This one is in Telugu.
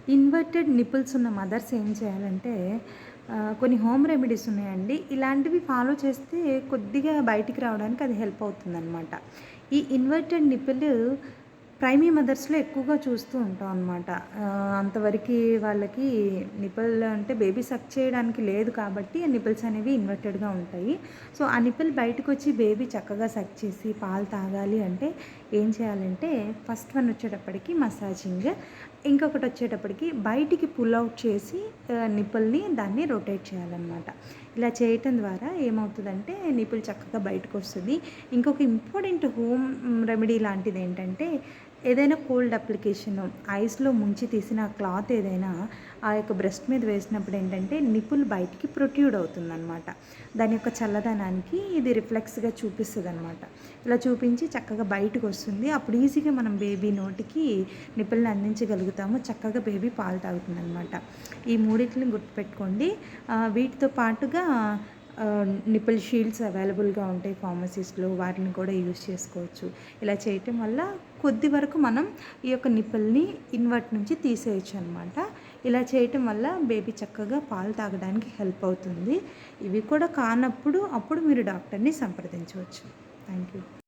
ఇన్వర్టెడ్ నిపుల్స్ ఉన్న మదర్స్ ఏం చేయాలంటే కొన్ని హోమ్ రెమెడీస్ ఉన్నాయండి. ఇలాంటివి ఫాలో చేస్తే కొద్దిగా బయటికి రావడానికి అది హెల్ప్ అవుతుందనమాట. ఈ ఇన్వర్టెడ్ నిపుల్ ప్రైమీ మదర్స్‌లో ఎక్కువగా చూస్తూ ఉంటాం అనమాట. అంతవరకి వాళ్ళకి నిపుల్ అంటే బేబీ సక్ చేయడానికి లేదు కాబట్టి ఆ నిపుల్స్ అనేవి ఇన్వర్టెడ్‌గా ఉంటాయి. సో, ఆ నిపుల్ బయటకొచ్చి బేబీ చక్కగా సక్ చేసి పాలు తాగాలి అంటే ఏం చేయాలంటే ఫస్ట్ వన్ వచ్చేటప్పటికి మసాజింగ్. ఇంకొకటి వచ్చేటప్పటికి బయటికి పుల్ అవుట్ చేసి నిపుల్‌ని దాన్ని రొటేట్ చేయాలన్నమాట. ఇలా చేయటం ద్వారా ఏమవుతదంటే నిపుల్ చక్కగా బయటకొస్తది. ఇంకొక ఇంపార్టెంట్ హోమ్ రెమెడీ లాంటిదేంటంటే ఏదైనా కోల్డ్ అప్లికేషన్ ఐస్‌లో ముంచి తీసిన క్లాత్ ఏదైనా ఆ యొక్క బ్రెస్ట్ మీద వేసినప్పుడు ఏంటంటే నిపుల్ బయటికి ప్రొట్రూడ్ అవుతుందనమాట. దాని యొక్క చల్లదనానికి ఇది రిఫ్లెక్స్‌గా చూపిస్తదనమాట. ఇలా చూపించి చక్కగా బయటకొస్తుంది. అప్పుడు ఈజీగా మనం బేబీ నోటికి నిపుల్‌ని అందించగలుగుతాము. చక్కగా బేబీ పాలు తాగుతుందనమాట. ఈ మూడిటిని గుర్తుపెట్టుకోండి. వీటితో పాటుగా నిపుల్ షీల్డ్స్ అవైలబుల్‌గా ఉంటాయి ఫార్మసీస్‌లో. వాటిని కూడా యూజ్ చేసుకోవచ్చు. ఇలా చేయటం వల్ల కొద్ది వరకు మనం ఈ యొక్క నిపుల్‌ని ఇన్వర్ట్ నుంచి తీసేయొచ్చనమాట. ఇలా చేయటం వల్ల బేబీ చక్కగా పాలు తాగడానికి హెల్ప్ అవుతుంది. ఇవి కూడా కానప్పుడు అప్పుడు మీరు డాక్టర్‌ని సంప్రదించవచ్చు. Thank you.